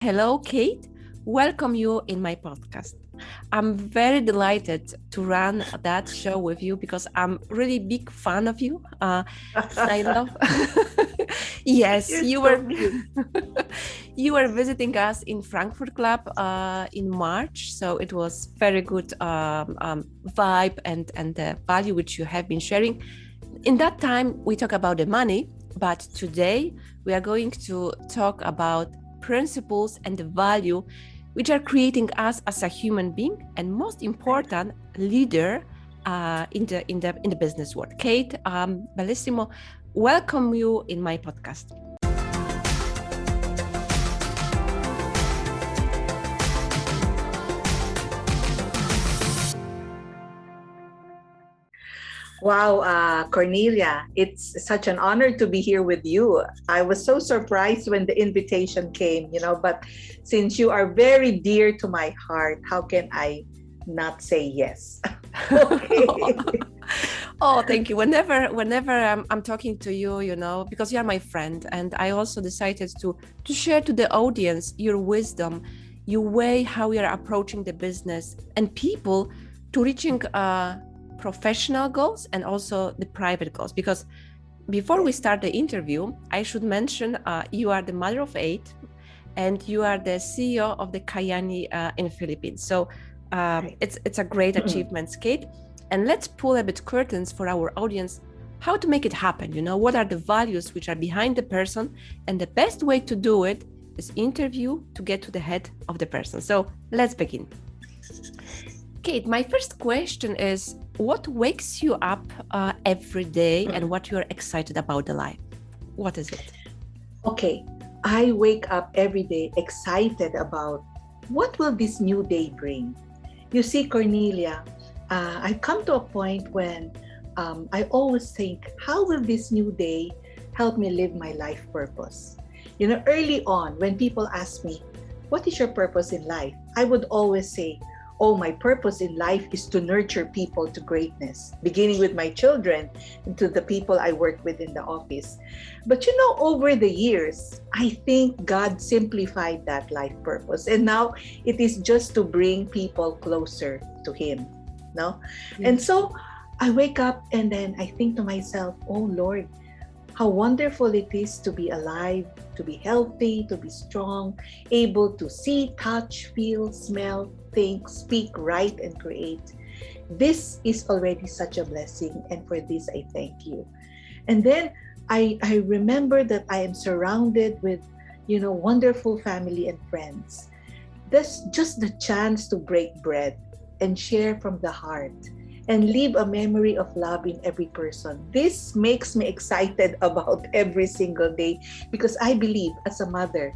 Hello, Kate. Welcome you in my podcast. I'm very delighted to run that show with you because I'm really big fan of you. I love. Yes, You're you so were cute. you were visiting us in Frankfurt Club in March, so it was very good vibe and the value which you have been sharing. In that time, we talk about the money, but today we are going to talk about principles and the value which are creating us as a human being and most important leader in the business world. Kate Bellossillo, welcome you in my podcast. Wow, Cornelia, it's such an honor to be here with you. I was so surprised when the invitation came, but since you are very dear to my heart, how can I not say yes? Okay. Oh, thank you. Whenever I'm talking to you, because you are my friend, and I also decided to share to the audience your wisdom, your way how you are approaching the business and people to reaching professional goals and also the private goals. Because before we start the interview, I should mention you are the mother of 8, and you are the CEO of the Kyani in Philippines. So it's a great achievement, Kate. And let's pull a bit curtains for our audience how to make it happen. What are the values which are behind the person, and the best way to do it is interview to get to the head of the person. So let's begin. Kate, my first question is, what wakes you up every day and what you're excited about the life? What is it? Okay, I wake up every day excited about what will this new day bring. You see, Cornelia, I come to a point when I always think, how will this new day help me live my life purpose? Early on, when people ask me, what is your purpose in life? I would always say, oh, my purpose in life is to nurture people to greatness, beginning with my children and to the people I work with in the office. But over the years, I think God simplified that life purpose. And now it is just to bring people closer to Him. No? And so I wake up and then I think to myself, oh Lord, how wonderful it is to be alive, to be healthy, to be strong, able to see, touch, feel, smell, think, speak, write, and create. This is already such a blessing, and for this I thank you. And then I remember that I am surrounded with, wonderful family and friends. That's just the chance to break bread and share from the heart and leave a memory of love in every person. This makes me excited about every single day because I believe as a mother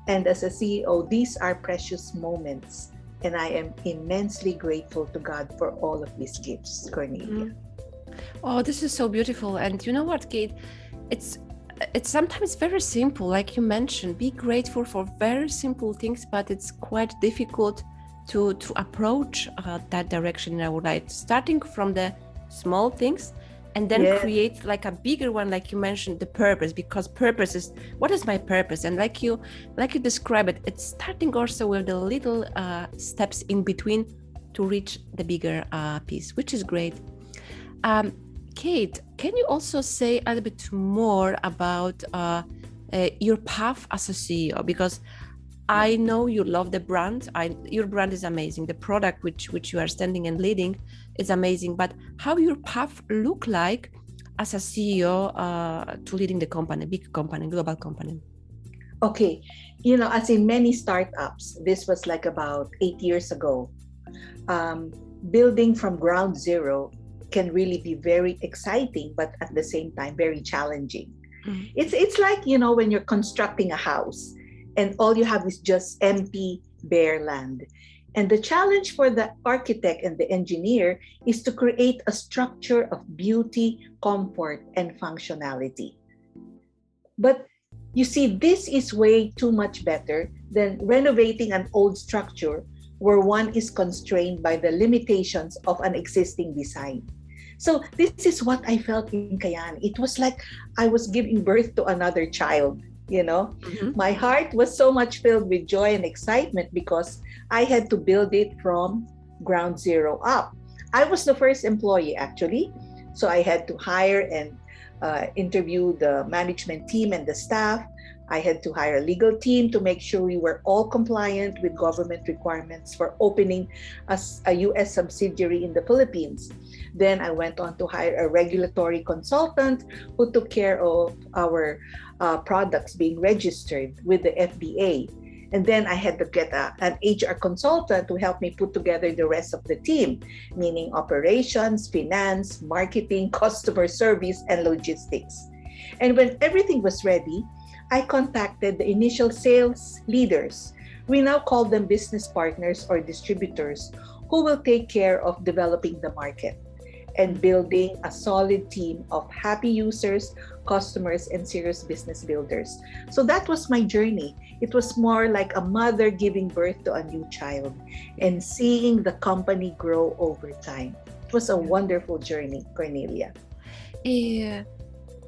and as a CEO, these are precious moments. And I am immensely grateful to God for all of these gifts, Cornelia. Oh, this is so beautiful. And you know what, Kate? It's sometimes very simple, like you mentioned. Be grateful for very simple things, but it's quite difficult to approach that direction in our life, starting from the small things and then create like a bigger one, like you mentioned, the purpose, because purpose is, what is my purpose? And like you describe it, it's starting also with the little steps in between to reach the bigger piece, which is great. Kate, can you also say a little bit more about your path as a CEO? Because I know you love the brand. Your brand is amazing. The product which you are standing and leading is amazing. But how your path look like as a CEO to leading the company, big company, global company? Okay, as in many startups, this was like about 8 years ago. Building from ground zero can really be very exciting, but at the same time, very challenging. Mm-hmm. It's like, when you're constructing a house and all you have is just empty, bare land. And the challenge for the architect and the engineer is to create a structure of beauty, comfort, and functionality. But you see, this is way too much better than renovating an old structure where one is constrained by the limitations of an existing design. So this is what I felt in Kyani. It was like I was giving birth to another child. You know, Mm-hmm. my heart was so much filled with joy and excitement because I had to build it from ground zero up. I was the first employee actually, so I had to hire and interview the management team and the staff. I had to hire a legal team to make sure we were all compliant with government requirements for opening a US subsidiary in the Philippines. Then I went on to hire a regulatory consultant who took care of our products being registered with the FDA. And then I had to get an HR consultant to help me put together the rest of the team, meaning operations, finance, marketing, customer service, and logistics. And when everything was ready, I contacted the initial sales leaders. We now call them business partners or distributors who will take care of developing the market and building a solid team of happy users, customers, and serious business builders. So that was my journey. It was more like a mother giving birth to a new child and seeing the company grow over time. It was a wonderful journey, Cornelia. Yeah.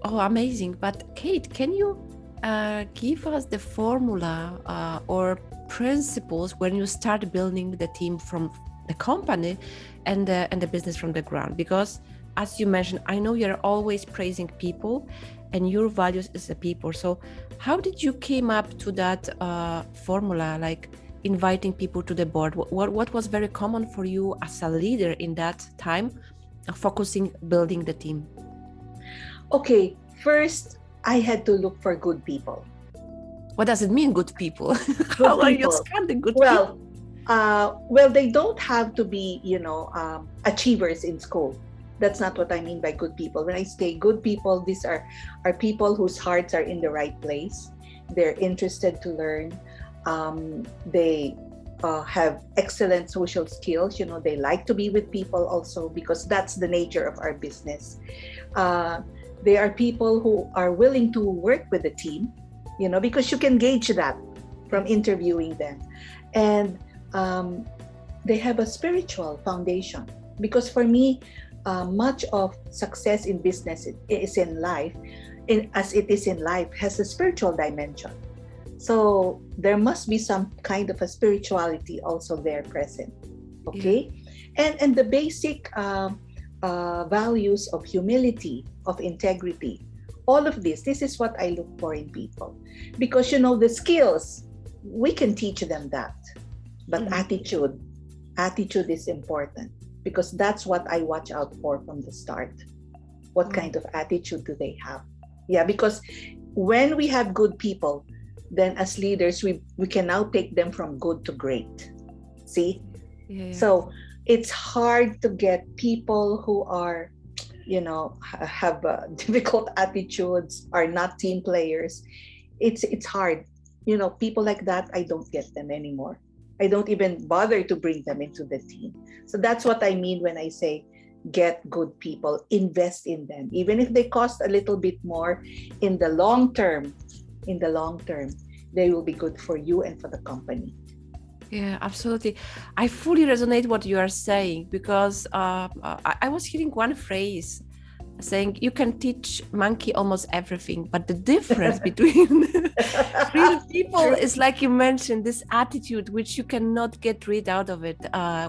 Oh, amazing. But Kate, can you give us the formula or principles when you start building the team from the company and the business from the ground? Because as you mentioned, I know you're always praising people and your values is the people. So how did you came up to that formula, like inviting people to the board? What was very common for you as a leader in that time, focusing building the team? Okay, first I had to look for good people. What does it mean, good people? Good How are you people. scanning good Well, people? well, they don't have to be, achievers in school. That's not what I mean by good people. When I say good people, these are people whose hearts are in the right place. They're interested to learn. They have excellent social skills. They like to be with people also because that's the nature of our business. They are people who are willing to work with the team, because you can gauge that from interviewing them. And they have a spiritual foundation. Because for me, much of success in business is in life, as it is in life, has a spiritual dimension. So there must be some kind of a spirituality also there present. Okay, and the basic values of humility, of integrity, all of this is what I look for in people. Because the skills, we can teach them that, but attitude is important, because that's what I watch out for from the start. What kind of attitude do they have? Yeah, because when we have good people, then as leaders, we can now take them from good to great. See? Yeah. So it's hard to get people who are, have difficult attitudes, are not team players. It's hard. People like that, I don't get them anymore. I don't even bother to bring them into the team. So that's what I mean when I say get good people, invest in them. Even if they cost a little bit more, in the long term, they will be good for you and for the company. Yeah, absolutely. I fully resonate what you are saying, because I was hearing one phrase saying you can teach monkey almost everything, but the difference between real people is, like you mentioned, this attitude which you cannot get rid out of it.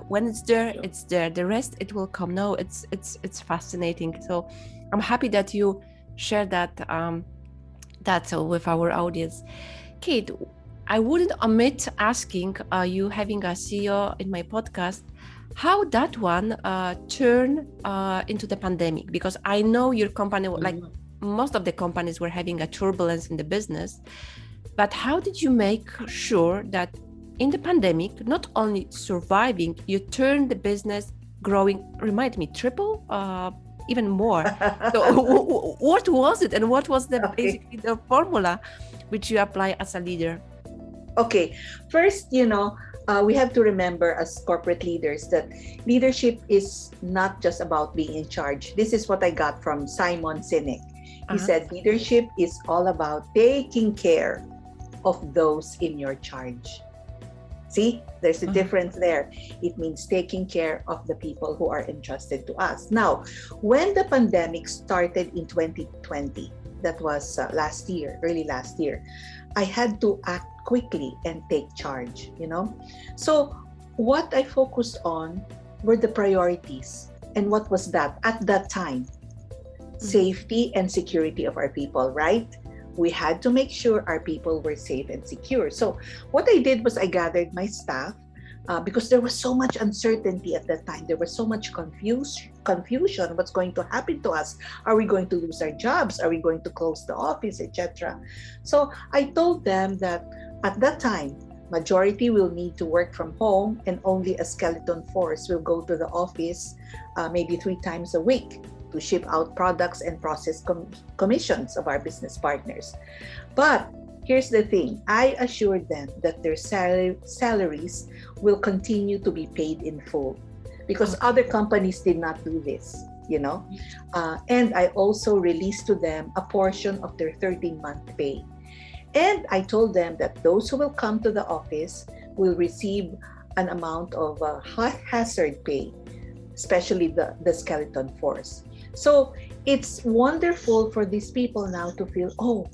When it's there, it's there. The rest, it will come. No, it's fascinating. So I'm happy that you share that with our audience. Kate, I wouldn't omit asking you, having a CEO in my podcast, how that one turned into the pandemic, because I know your company, like most of the companies, were having a turbulence in the business. But how did you make sure that in the pandemic, not only surviving, you turned the business growing, remind me, triple, even more? So what was it, and what was basically the formula which you apply as a leader? Okay, first, we have to remember as corporate leaders that leadership is not just about being in charge. This is what I got from Simon Sinek. He said leadership is all about taking care of those in your charge. See, there's a difference there. It means taking care of the people who are entrusted to us. Now, when the pandemic started in 2020, that was last year, early last year, I had to act quickly and take charge, you know. So what I focused on were the priorities. And what was that at that time? Safety and security of our people, right? We had to make sure our people were safe and secure. So what I did was I gathered my staff, because there was so much uncertainty at that time. There was so much confusion. What's going to happen to us? Are we going to lose our jobs? Are we going to close the office, etc.? So I told them that at that time, majority will need to work from home, and only a skeleton force will go to the office maybe 3 times a week to ship out products and process commissions of our business partners. But here's the thing, I assured them that their salaries will continue to be paid in full, because other companies did not do this, you know. And I also released to them a portion of their 13-month pay. And I told them that those who will come to the office will receive an amount of hazard pay, especially the skeleton force. So it's wonderful for these people now to feel, oh,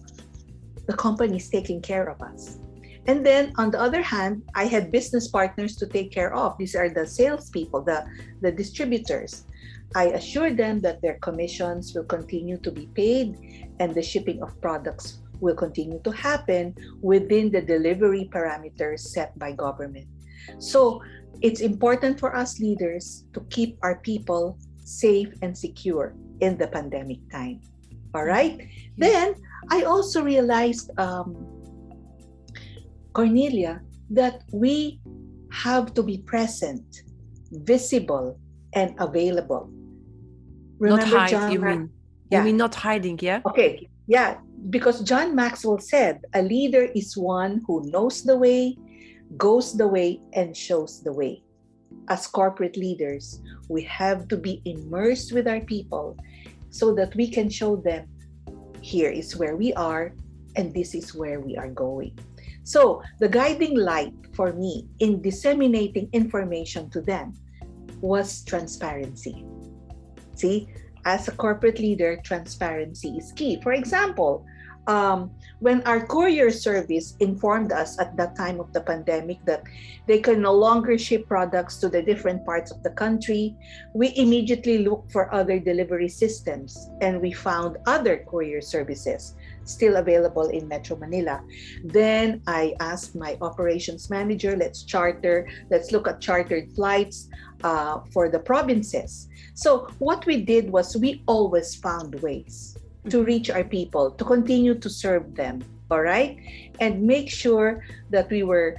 the company is taking care of us. And then on the other hand, I had business partners to take care of. These are the salespeople, the distributors. I assured them that their commissions will continue to be paid and the shipping of products will continue to happen within the delivery parameters set by government. So it's important for us leaders to keep our people safe and secure in the pandemic time. All right? Then I also realized, Cornelia, that we have to be present, visible, and available. Remember, not hide, you mean? Yeah. You mean not hiding, yeah? Okay, yeah, because John Maxwell said, a leader is one who knows the way, goes the way, and shows the way. As corporate leaders, we have to be immersed with our people so that we can show them, here is where we are, and this is where we are going. So the guiding light for me in disseminating information to them was transparency. See, as a corporate leader, transparency is key. For example, when our courier service informed us at that time of the pandemic that they can no longer ship products to the different parts of the country, we immediately looked for other delivery systems, and we found other courier services still available in Metro Manila. Then I asked my operations manager, let's look at chartered flights for the provinces. So what we did was we always found ways to reach our people, to continue to serve them, all right? And make sure that we were,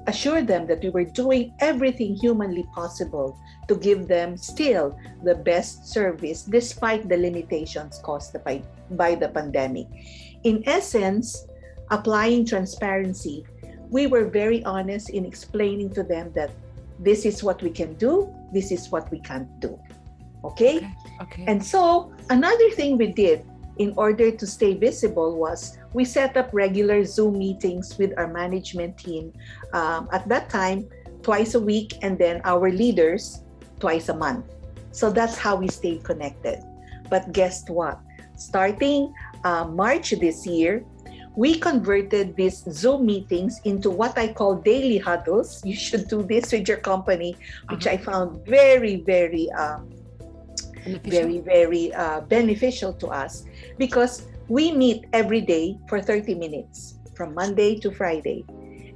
assure them that we were doing everything humanly possible to give them still the best service despite the limitations caused by the pandemic. In essence, applying transparency, we were very honest in explaining to them that this is what we can do, this is what we can't do. Okay? And so another thing we did in order to stay visible was we set up regular Zoom meetings with our management team at that time, twice a week, and then our leaders twice a month. So that's how we stayed connected. But guess what? Starting March this year, we converted these Zoom meetings into what I call daily huddles. You should do this with your company, which I found very, very beneficial to us, because we meet every day for 30 minutes from Monday to Friday.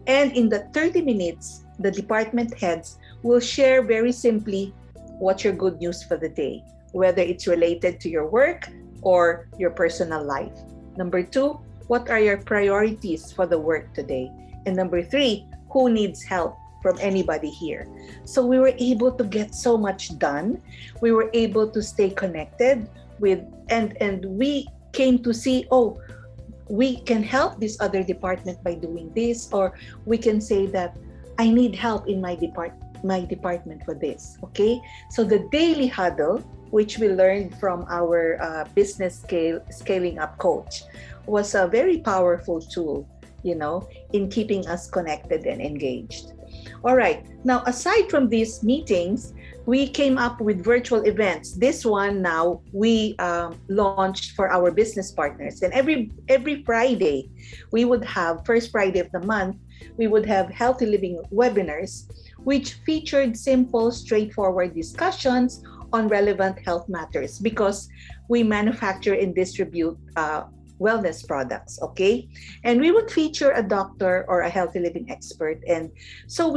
And in the 30 minutes, the department heads will share very simply what's your good news for the day, whether it's related to your work or your personal life. Number 2, what are your priorities for the work today? And number 3, who needs help from anybody here? So we were able to get so much done. We were able to stay connected with, and we came to see, oh, we can help this other department by doing this, or we can say that I need help in my department for this. Okay, so the daily huddle, which we learned from our business scaling up coach, was a very powerful tool in keeping us connected and engaged. All right. Now, aside from these meetings, we came up with virtual events. This one now we launched for our business partners, and every Friday, we would have first Friday of the month, we would have healthy living webinars, which featured simple, straightforward discussions on relevant health matters because we manufacture and distribute wellness products, okay? And we would feature a doctor or a healthy living expert. And so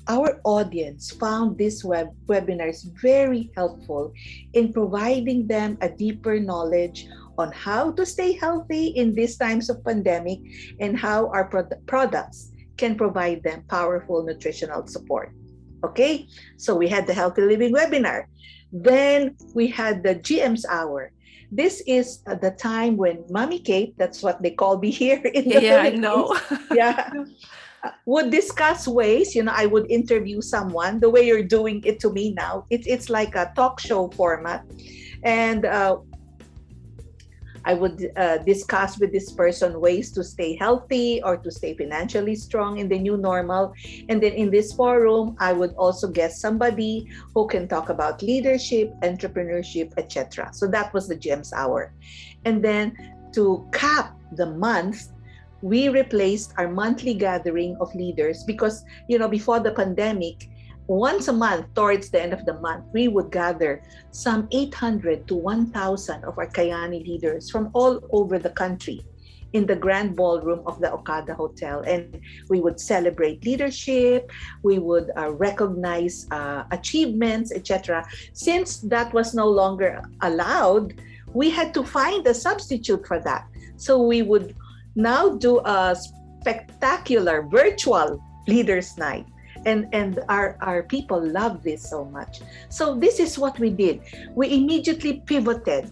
our audience found these webinars very helpful in providing them a deeper knowledge on how to stay healthy in these times of pandemic and how our products can provide them powerful nutritional support. Okay, so we had the healthy living webinar. Then we had the GM's hour. This is the time when Mommy Kate, that's what they call me here in the Yeah, I Philippines. know. Yeah, would discuss ways. I would interview someone the way you're doing it to me now. It's like a talk show format, and I would discuss with this person ways to stay healthy or to stay financially strong in the new normal. And then in this forum, I would also get somebody who can talk about leadership, entrepreneurship, etc. So that was the GEMS hour. And then to cap the month, we replaced our monthly gathering of leaders because, before the pandemic, once a month, towards the end of the month, we would gather some 800 to 1,000 of our Kyani leaders from all over the country in the grand ballroom of the Okada Hotel. And we would celebrate leadership, we would recognize achievements, etc. Since that was no longer allowed, we had to find a substitute for that. So we would now do a spectacular virtual leaders night. And our people love this so much. So this is what we did. We immediately pivoted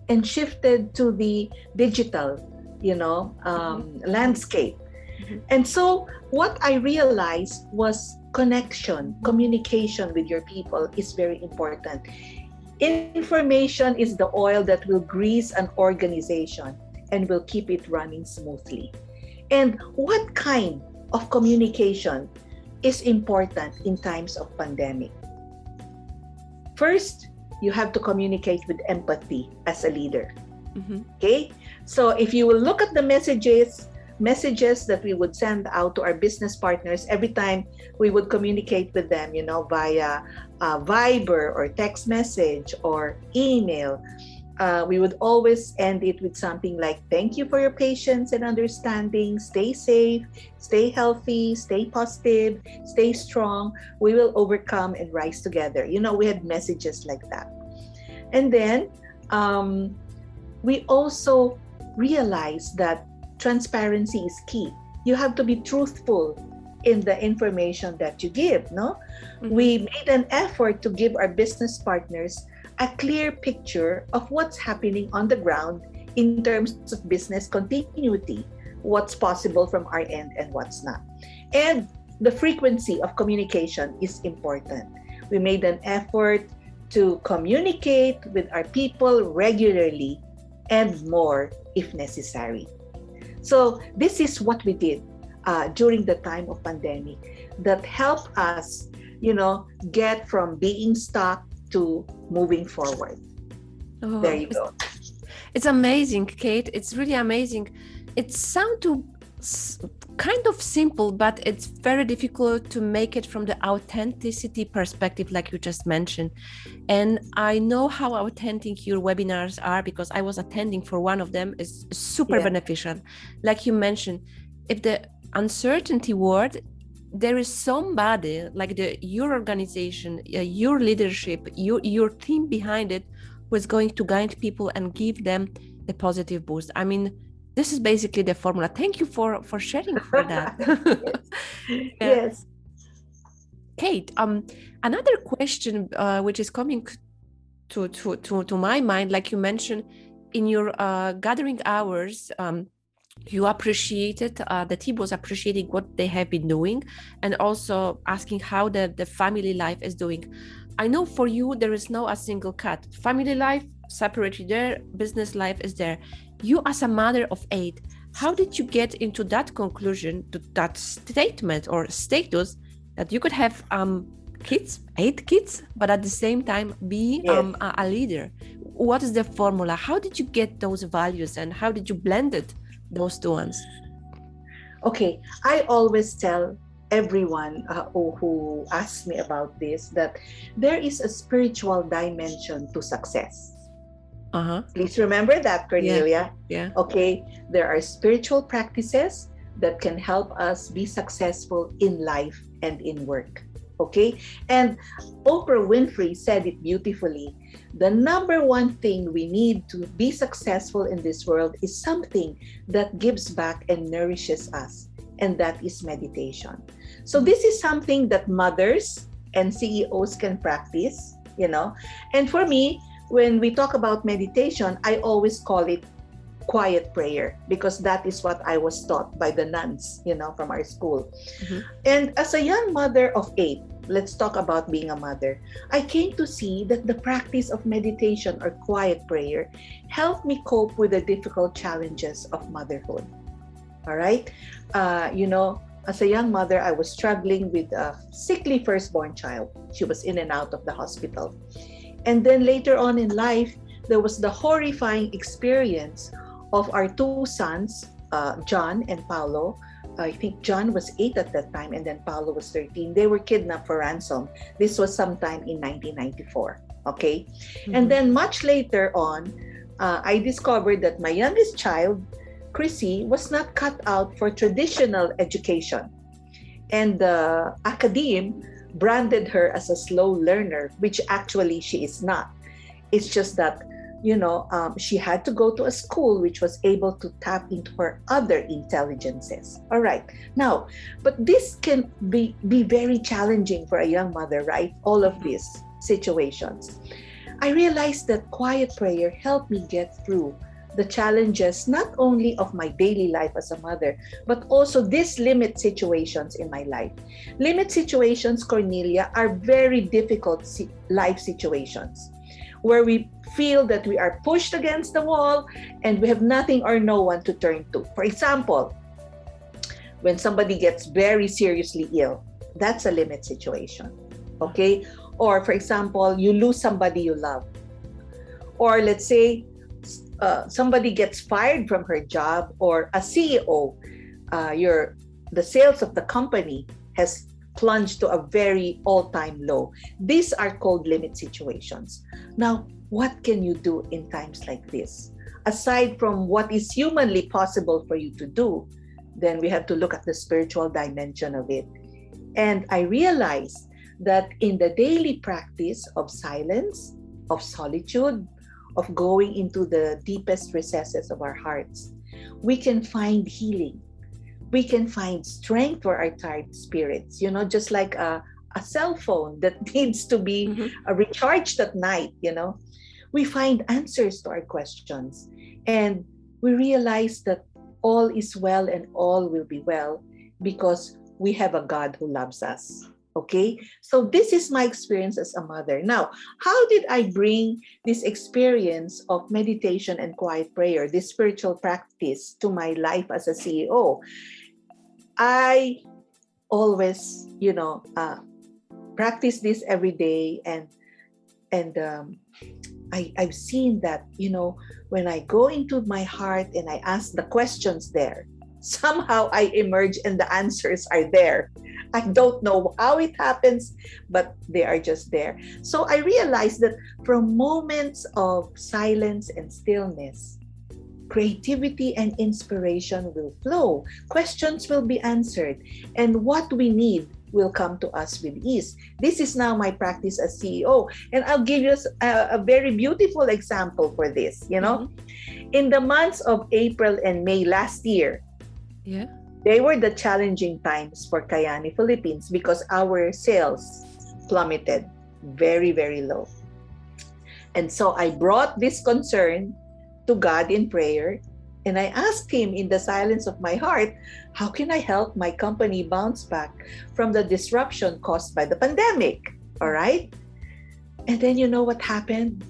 and shifted to the digital, landscape. Mm-hmm. And so what I realized was connection, communication with your people is very important. Information is the oil that will grease an organization and will keep it running smoothly. And what kind of communication is important in times of pandemic? First, you have to communicate with empathy as a leader. Mm-hmm. Okay? So if you will look at the messages that we would send out to our business partners every time we would communicate with them, via Viber or text message or email, we would always end it with something like, thank you for your patience and understanding, stay safe, stay healthy, stay positive, stay strong, we will overcome and rise together. We had messages like that. And then we also realized that transparency is key. You have to be truthful in the information that you give, no? Mm-hmm. We made an effort to give our business partners a clear picture of what's happening on the ground in terms of business continuity, what's possible from our end and what's not. And the frequency of communication is important. We made an effort to communicate with our people regularly and more if necessary. So this is what we did during the time of pandemic that helped us, get from being stuck to moving forward. Oh, there you go. It's amazing, Kate. It's really amazing. It sounds kind of simple, but it's very difficult to make it from the authenticity perspective, like you just mentioned. And I know how authentic your webinars are because I was attending for one of them. It's super beneficial. Like you mentioned, if the uncertainty word, there is somebody like your organization, your leadership, your team behind it was going to guide people and give them a positive boost. I mean, this is basically the formula. Thank you for sharing for that. Yes. Kate, another question which is coming to my mind, like you mentioned in your gathering hours, you appreciated, the team was appreciating what they have been doing and also asking how the family life is doing. I know for you, there is no a single cut. Family life separated there, business life is there. You as a mother of 8, How did you get into that conclusion, to that statement or status that you could have kids, 8 kids, but at the same time be Yes. a leader? What is the formula? How did you get those values and how did you blend it, those two ones? Okay, I always tell everyone who asks me about this that there is a spiritual dimension to success. Uh-huh. Please remember that, Yeah. Cornelia. Yeah. Okay, there are spiritual practices that can help us be successful in life and in work. Okay, and Oprah Winfrey said it beautifully. The number one thing we need to be successful in this world is something that gives back and nourishes us, and that is meditation. So, this is something that mothers and CEOs can practice, And for me, when we talk about meditation, I always call it quiet prayer because that is what I was taught by the nuns, from our school. Mm-hmm. And as a young mother of 8, let's talk about being a mother. I came to see that the practice of meditation or quiet prayer helped me cope with the difficult challenges of motherhood. All right. As a young mother, I was struggling with a sickly firstborn child. She was in and out of the hospital. And then later on in life, there was the horrifying experience of our 2 sons, John and Paolo. I think John was 8 at that time, and then Paolo was 13. They were kidnapped for ransom. This was sometime in 1994. Okay. Mm-hmm. And then much later on, I discovered that my youngest child, Chrissy, was not cut out for traditional education. And the academe branded her as a slow learner, which actually she is not. It's just that, she had to go to a school which was able to tap into her other intelligences. All right. Now, but this can be very challenging for a young mother, right? All of these situations. I realized that quiet prayer helped me get through the challenges not only of my daily life as a mother, but also these limit situations in my life. Limit situations, Cornelia, are very difficult life situations where we feel that we are pushed against the wall and we have nothing or no one to turn to. For example, when somebody gets very seriously ill, that's a limit situation. Okay? Or for example, you lose somebody you love. Or let's say somebody gets fired from her job, or a CEO, the sales of the company has plunged to a very all-time low. These are called limit situations. Now, what can you do in times like this? Aside from what is humanly possible for you to do, then we have to look at the spiritual dimension of it. And I realized that in the daily practice of silence, of solitude, of going into the deepest recesses of our hearts, we can find healing. We can find strength for our tired spirits, just like a cell phone that needs to be recharged at night, We find answers to our questions, and we realize that all is well and all will be well because we have a God who loves us. Okay, so this is my experience as a mother. Now, how did I bring this experience of meditation and quiet prayer, this spiritual practice, to my life as a CEO? I always, practice this every day, and I've seen that, when I go into my heart and I ask the questions there, somehow I emerge and the answers are there. I don't know how it happens, but they are just there. So I realized that from moments of silence and stillness, creativity and inspiration will flow. Questions will be answered, and what we need will come to us with ease. This is now my practice as CEO, and I'll give you a very beautiful example for this. In the months of April and May last year, they were the challenging times for Kyani Philippines because our sales plummeted very, very low. And so I brought this concern to God in prayer, and I asked Him in the silence of my heart, how can I help my company bounce back from the disruption caused by the pandemic? All right? And then you know what happened?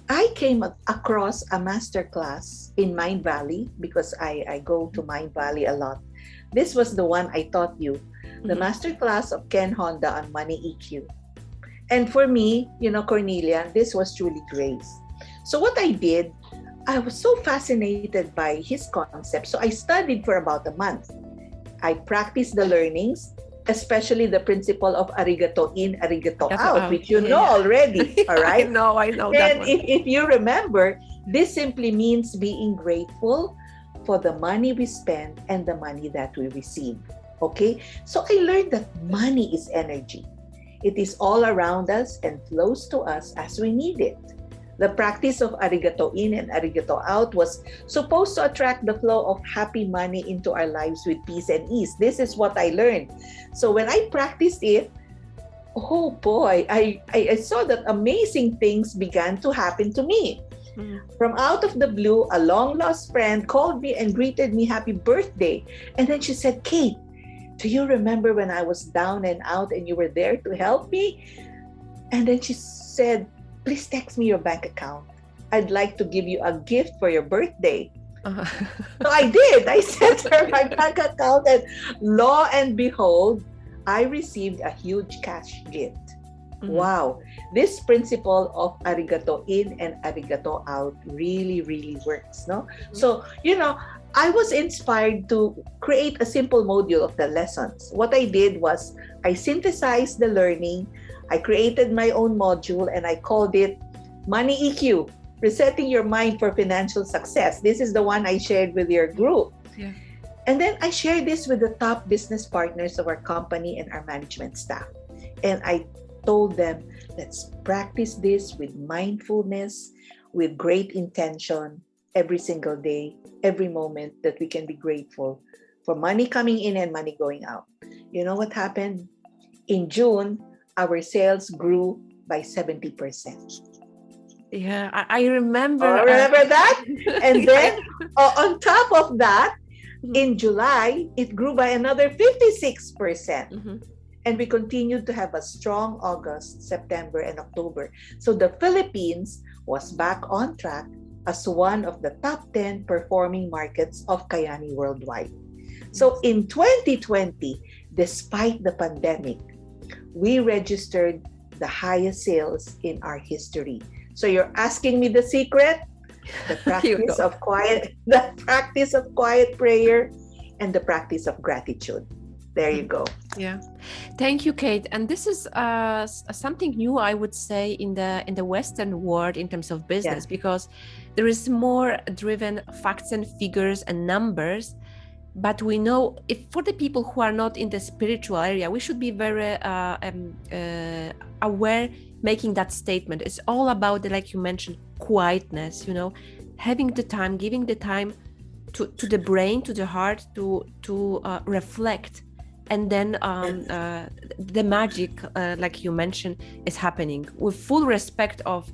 I came across a master class in Mind Valley because I go to Mind Valley a lot. This was the one I taught you, the Mhm. master class of Ken Honda on money EQ. And for me, Cornelia, this was truly grace. So what I did, I was so fascinated by his concept. So I studied for about a month. I practiced the learnings, especially the principle of arigato in, arigato That's out, which you yeah, know yeah. already, all right? I know that And one. if you remember, this simply means being grateful for the money we spend and the money that we receive. Okay? So I learned that money is energy. It is all around us and flows to us as we need it. The practice of arigato in and arigato out was supposed to attract the flow of happy money into our lives with peace and ease. This is what I learned. So when I practiced it, oh boy, I saw that amazing things began to happen to me. Mhm. From out of the blue, a long lost friend called me and greeted me happy birthday. And then she said, Kate, do you remember when I was down and out and you were there to help me? And then she said, please text me your bank account. I'd like to give you a gift for your birthday. Uh-huh. So I did. I sent her my bank account, and lo and behold, I received a huge cash gift. Mhm. Wow. This principle of arigato in and arigato out really, really works, no? So, I was inspired to create a simple module of the lessons. What I did was I synthesized the learning, I created my own module, and I called it Money EQ, Resetting Your Mind for Financial Success. This is the one I shared with your group. Yeah. And then I shared this with the top business partners of our company and our management staff. And I told them, let's practice this with mindfulness, with great intention, every single day, every moment, that we can be grateful for money coming in and money going out. You know what happened? In June, our sales grew by 70%. Yeah, I remember. Oh, remember that? And then on top of that, Mhm. in July, it grew by another 56%. Mhm. And we continued to have a strong August, September, and October. So the Philippines was back on track as one of the top 10 performing markets of Kyani worldwide. So in 2020, despite the pandemic, we registered the highest sales in our history. So you're asking me the secret? The Here we practice go. of quiet, the practice of quiet prayer, and the practice of gratitude. There you go. Yeah, thank you, Kate. And this is something new, I would say, in the Western world in terms of business, Yeah. because there is more driven facts and figures and numbers. But we know, if for the people who are not in the spiritual area, we should be very aware making that statement. It's all about the, like you mentioned, quietness. Having the time, giving the time to the brain, to the heart, to reflect. And then the magic, like you mentioned, is happening with full respect of,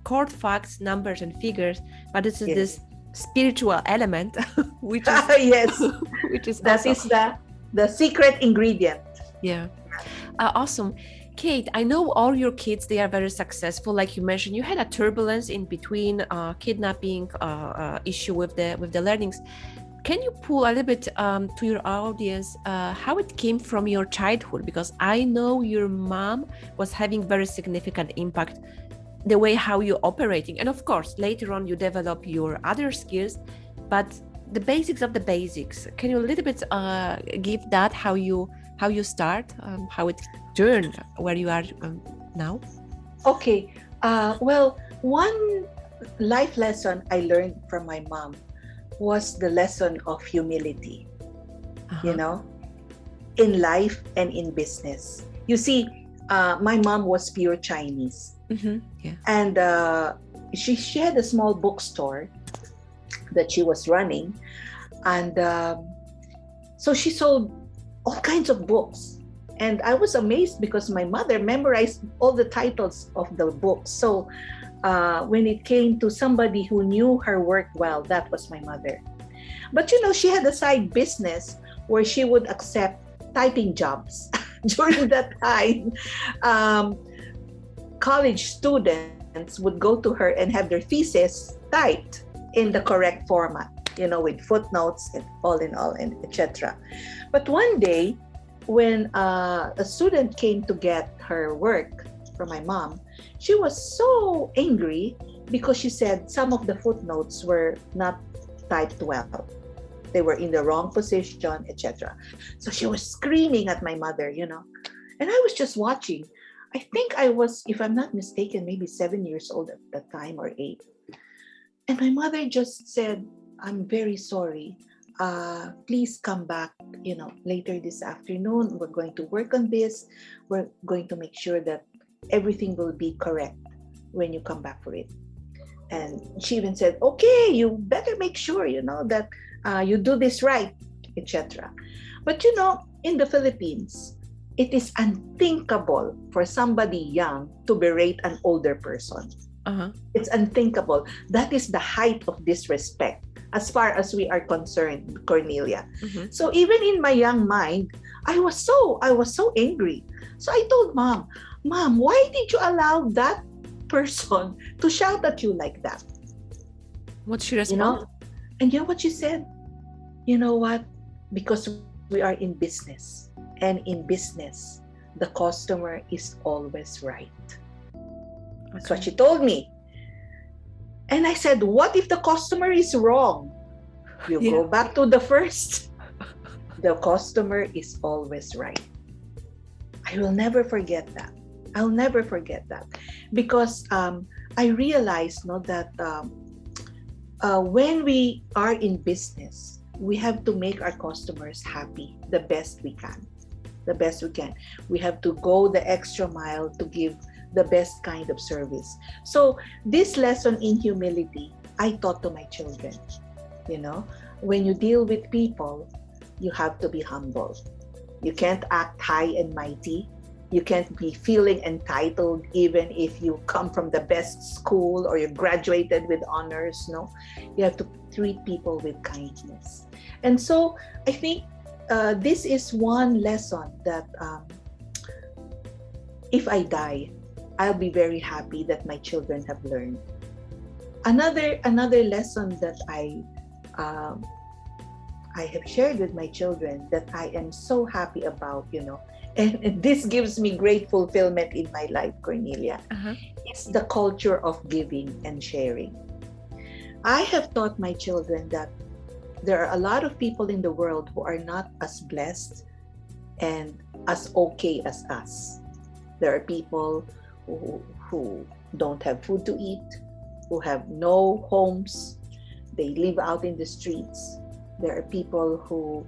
court facts, numbers, and figures. But this is this spiritual element, which is Yes, which is that also, is the secret ingredient. yeah, awesome. Kate, I know all your kids, they are very successful. Like you mentioned, you had a turbulence in between kidnapping issue with the learnings. Can you pull a little bit to your audience how it came from your childhood? Because I know your mom was having very significant impact, the way how you're operating. And of course, later on you develop your other skills, but the basics of the basics. Can you a little bit give that, how you start, how it turned where you are now? Okay. Well, one life lesson I learned from my mom was the lesson of humility, in life and in business. You see, my mom was pure Chinese. Mm-hmm. Yeah. And she had a small bookstore that she was running. And so she sold all kinds of books. And I was amazed because my mother memorized all the titles of the books. So when it came to somebody who knew her work well, that was my mother. But she had a side business where she would accept typing jobs. During that time, college students students would go to her and have their thesis typed in the correct format, with footnotes and all in all, and etc. But one day, when a student came to get her work from my mom, she was so angry because she said some of the footnotes were not typed well. They were in the wrong position, etc. So she was screaming at my mother, and I was just watching. I think I was, if I'm not mistaken, maybe 7 years old at that time, or 8. And my mother just said, "I'm very sorry. Please come back, later this afternoon. We're going to work on this. We're going to make sure that everything will be correct when you come back for it." And she even said, "Okay, you better make sure, that you do this right," etc. But in the Philippines, it is unthinkable for somebody young to berate an older person. Uh-huh. It's unthinkable. That is the height of disrespect as far as we are concerned, Cornelia. Mm-hmm. So even in my young mind, I was so angry. So I told Mom, "Mom, why did you allow that person to shout at you like that?" What's she respond? And you know what she said? "You know what? Because we are in business. And in business, the customer is always right." That's what she told me. And I said, "What if the customer is wrong?" You go back to the first. The customer is always right. I will never forget that. I'll never forget that. Because I realized that when we are in business, we have to make our customers happy the best we can. The best we can. We have to go the extra mile to give the best kind of service. So this lesson in humility, I taught to my children. When you deal with people, you have to be humble. You can't act high and mighty. You can't be feeling entitled even if you come from the best school or you graduated with honors. No, you have to treat people with kindness. And so I think this is one lesson that if I die, I'll be very happy that my children have learned. Another lesson that I have shared with my children that I am so happy about, and this gives me great fulfillment in my life, Cornelia, is the culture of giving and sharing. I have taught my children that there are a lot of people in the world who are not as blessed and as okay as us. There are people who don't have food to eat, who have no homes, they live out in the streets. There are people who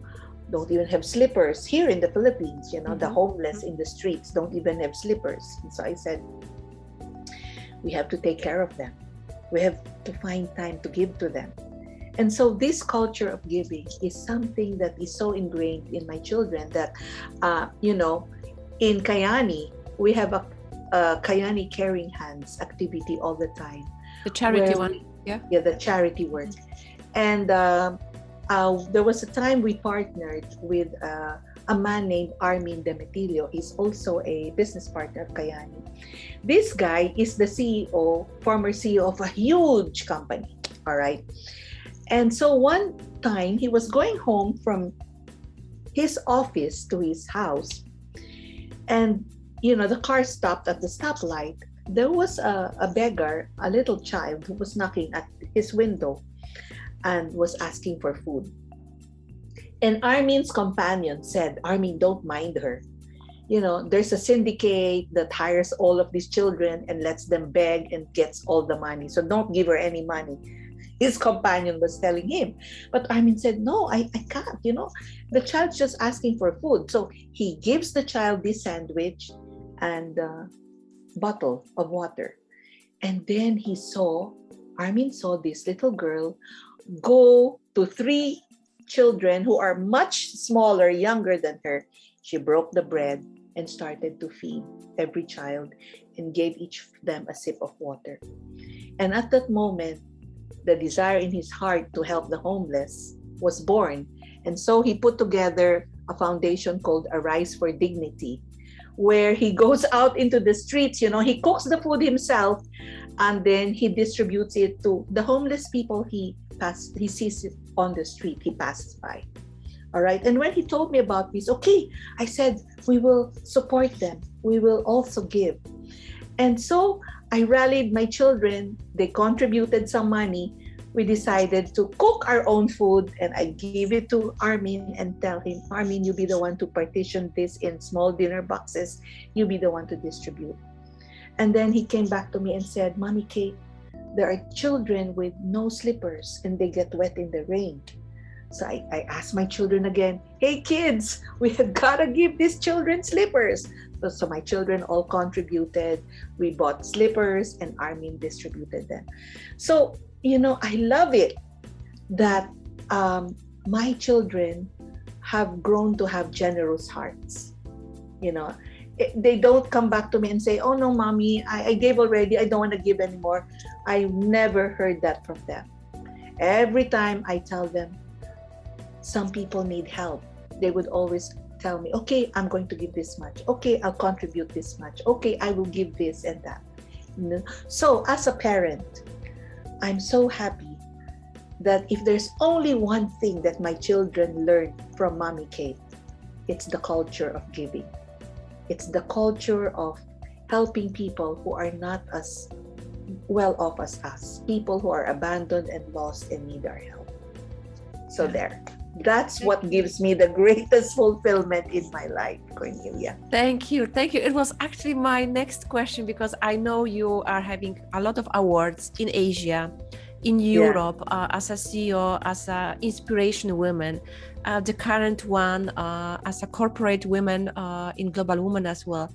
don't even have slippers here in the Philippines. The homeless in the streets don't even have slippers. And so I said, we have to take care of them. We have to find time to give to them. And so this culture of giving is something that is so ingrained in my children that, in Kyani, we have a Kyani Caring Hands activity all the time. The charity one, yeah, the charity work. And there was a time we partnered with a man named Armin Demetilio. He's also a business partner of Kyani. This guy is the former CEO of a huge company. All right. And so one time he was going home from his office to his house, and the car stopped at the stoplight. There was a beggar, a little child, who was knocking at his window and was asking for food. And Armin's companion said, "Armin, don't mind her. There's a syndicate that hires all of these children and lets them beg and gets all the money. So don't give her any money." His companion was telling him. But Armin said, "No, I can't. The child's just asking for food." So he gives the child this sandwich and a bottle of water. And then Armin saw this little girl go to 3 children who are much smaller, younger than her. She broke the bread and started to feed every child and gave each of them a sip of water. And at that moment, the desire in his heart to help the homeless was born. And so he put together a foundation called Arise for Dignity, where he goes out into the streets. He cooks the food himself, and then he distributes it to the homeless people he sees it on the street he passes by. All right. And when he told me about this, okay, I said, we will support them. We will also give. And so I rallied my children. They contributed some money. We decided to cook our own food, and I gave it to Armin and tell him, Armin, you be the one to partition this in small dinner boxes. You be the one to distribute. And then he came back to me and said, Mommy Kate, there are children with no slippers and they get wet in the rain. So I asked my children again, hey kids, we have got to give these children slippers. So my children all contributed. We bought slippers and Armin distributed them. So, I love it that my children have grown to have generous hearts. They don't come back to me and say, oh no, Mommy, I gave already. I don't want to give anymore. I never heard that from them. Every time I tell them, some people need help, they would always tell me, okay, I'm going to give this much. Okay, I'll contribute this much. Okay, I will give this and that. So as a parent, I'm so happy that if there's only one thing that my children learn from Mommy Kate, it's the culture of giving. It's the culture of helping people who are not as well off as us, people who are abandoned and lost and need our help. So there. That's what gives me the greatest fulfillment in my life, Cornelia. Thank you. It was actually my next question, because I know you are having a lot of awards in Asia, in Europe, as a CEO, as an inspiration woman, the current one as a corporate woman in Global Woman as well.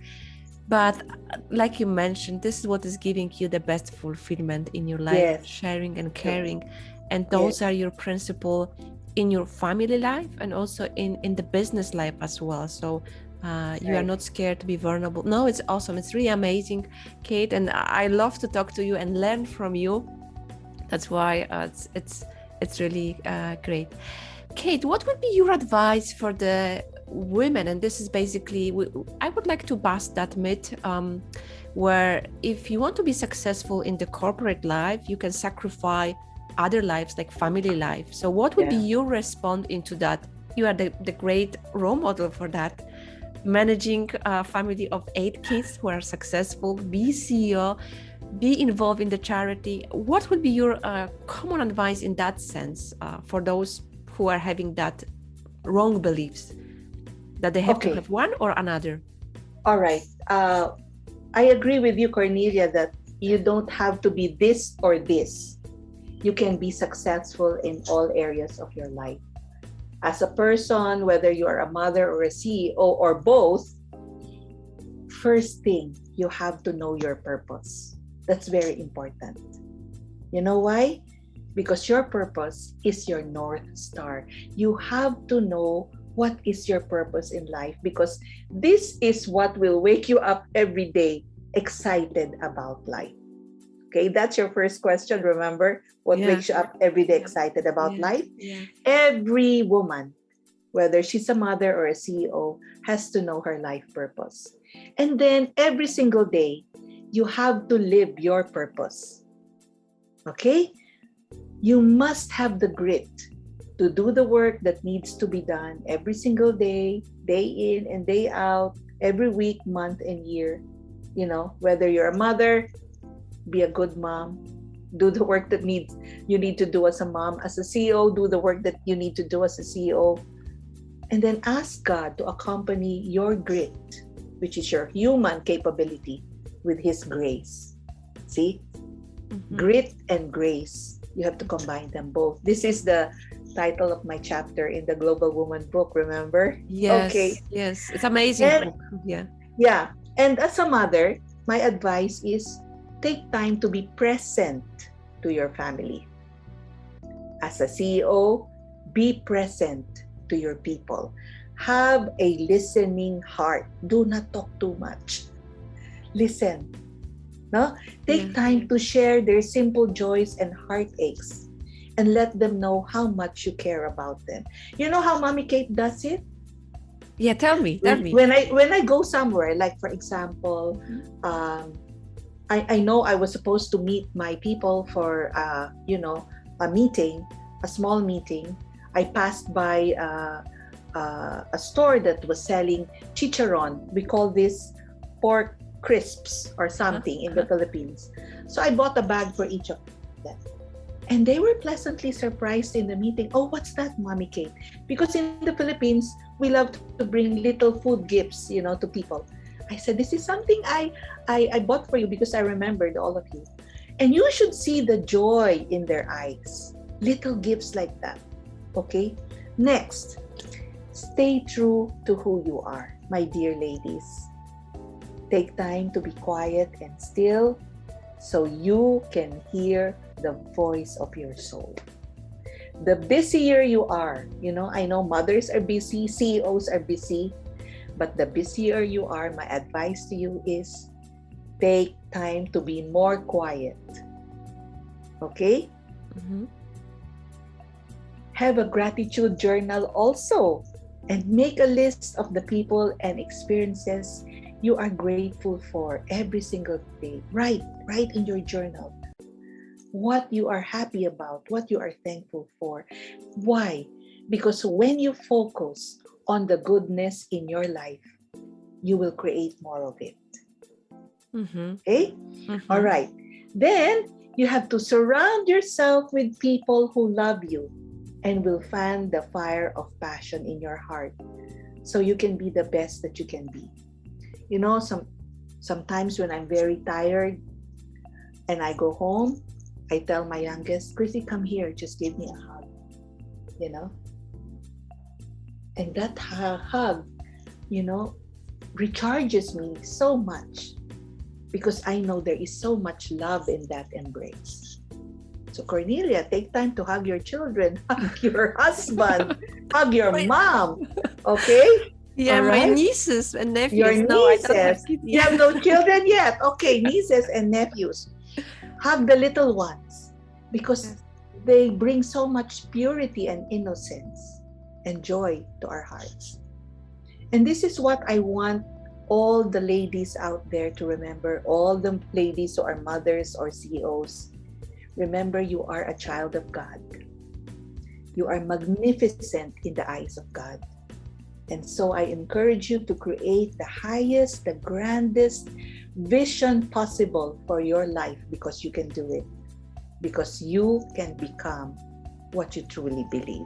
But like you mentioned, this is what is giving you the best fulfillment in your life, sharing and caring. And those are your principles in your family life and also in the business life as well. So you are not scared to be vulnerable. No, it's awesome. It's really amazing, Kate. And I love to talk to you and learn from you. That's why it's really great. Kate, what would be your advice for the women? And this is basically, I would like to bust that myth where if you want to be successful in the corporate life, you can sacrifice other lives like family life. So what would be your response into that? You are the great role model for that. Managing a family of 8 kids who are successful, be CEO, be involved in the charity. What would be your common advice in that sense for those who are having that wrong beliefs that they have to have one or another? All right. I agree with you, Cornelia, that you don't have to be this or this. You can be successful in all areas of your life. As a person, whether you are a mother or a CEO or both, first thing, you have to know your purpose. That's very important. You know why? Because your purpose is your North Star. You have to know what is your purpose in life, because this is what will wake you up every day excited about life. Okay, that's your first question. Remember, what wakes you up every day excited about life? Every woman, whether she's a mother or a CEO, has to know her life purpose. And then every single day, you have to live your purpose. Okay? You must have the grit to do the work that needs to be done every single day, day in and day out, every week, month, and year. Whether you're a mother, be a good mom, do the work that you need to do as a mom. As a CEO, do the work that you need to do as a CEO. And then ask God to accompany your grit, which is your human capability, with His grace. See? Grit and grace. You have to combine them both. This is the title of my chapter in the Global Woman book, remember? Yes. Okay. Yes. It's amazing. Yeah. And as a mother, my advice is take time to be present to your family. As a CEO, be present to your people. Have a listening heart. Do not talk too much. Listen. No? Take time to share their simple joys and heartaches and let them know how much you care about them. You know how Mommy Kate does it? Yeah, tell me. When I go somewhere, like for example, um, I know I was supposed to meet my people for a meeting, a small meeting. I passed by a store that was selling chicharron. We call this pork crisps or something in the Philippines. So I bought a bag for each of them. And they were pleasantly surprised in the meeting. Oh, what's that, Mommy Kate? Because in the Philippines, we love to bring little food gifts, to people. I said, this is something I bought for you because I remembered all of you. And you should see the joy in their eyes. Little gifts like that. Okay? Next, stay true to who you are, my dear ladies. Take time to be quiet and still so you can hear the voice of your soul. The busier you are, I know mothers are busy, CEOs are busy, but the busier you are, my advice to you is take time to be more quiet. Okay? Mm-hmm. Have a gratitude journal also, and make a list of the people and experiences you are grateful for every single day. Write in your journal what you are happy about, what you are thankful for. Why? Because when you focus on the goodness in your life, you will create more of it. Mm-hmm. Okay? Mm-hmm. All right. Then you have to surround yourself with people who love you and will fan the fire of passion in your heart so you can be the best that you can be. Sometimes when I'm very tired and I go home, I tell my youngest, Chrissy, come here, just give me a hug, And that hug, recharges me so much because I know there is so much love in that embrace. So Cornelia, take time to hug your children, hug your husband, hug your mom, okay? Yeah, right? My nieces and nephews. Your No, I nieces. don't have kids. You have no children yet. Okay, nieces and nephews. Hug the little ones because they bring so much purity and innocence and joy to our hearts. And this is what I want all the ladies out there to remember, all the ladies who are mothers or CEOs. Remember, you are a child of God. You are magnificent in the eyes of God. And so I encourage you to create the highest, the grandest vision possible for your life because you can do it. Because you can become what you truly believe.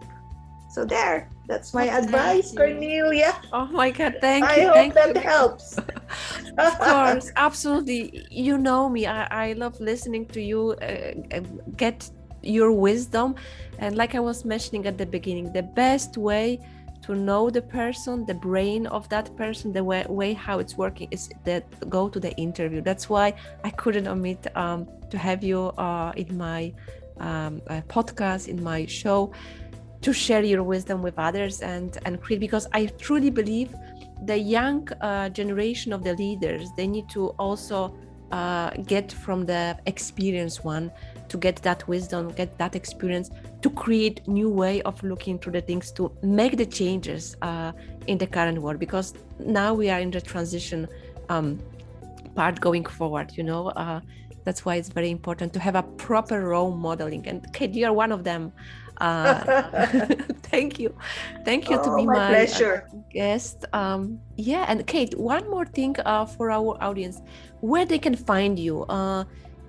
So that's my advice, Cornelia. Oh my God, thank you. I hope that helps. Of course, absolutely. You know me. I love listening to you, get your wisdom. And like I was mentioning at the beginning, the best way to know the person, the brain of that person, the way how it's working is that go to the interview. That's why I couldn't omit to have you in my podcast, in my show, to share your wisdom with others and create, because I truly believe the young generation of the leaders, they need to also get from the experienced one, to get that wisdom, get that experience, to create new way of looking through the things, to make the changes in the current world, because now we are in the transition part going forward, that's why it's very important to have a proper role modeling, and Kate, you are one of them. Thank you to be my pleasure. Guest. And Kate, one more thing for our audience, where they can find you.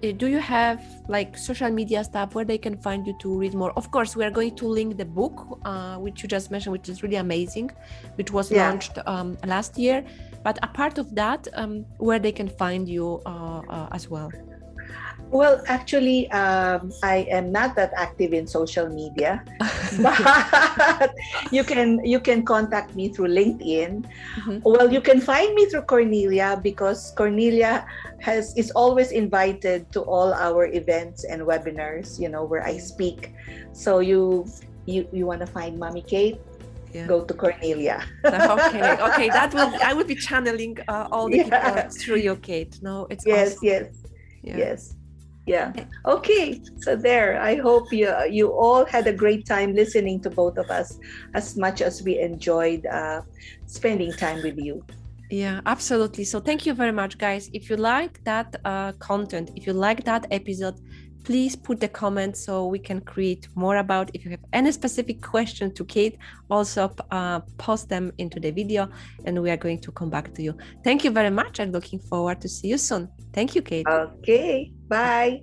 Do you have like social media stuff where they can find you to read more? Of course, we are going to link the book, which you just mentioned, which is really amazing, which was launched last year. But apart of that, where they can find you as well? Well, actually, I am not that active in social media, but you can contact me through LinkedIn. Mm-hmm. Well, you can find me through Cornelia, because Cornelia is always invited to all our events and webinars, where I speak. So you want to find Mommy Kate? Yeah. Go to Cornelia. Okay. I will be channeling all the people through your Kate. No, it's yes, awesome. Yes. Yeah. Okay. So there. I hope you all had a great time listening to both of us, as much as we enjoyed spending time with you. Yeah, absolutely. So thank you very much, guys. If you like that content, if you like that episode, please put the comments so we can create more about. If you have any specific question to Kate, also post them into the video and we are going to come back to you. Thank you very much and looking forward to see you soon. Thank you, Kate. Okay. Bye.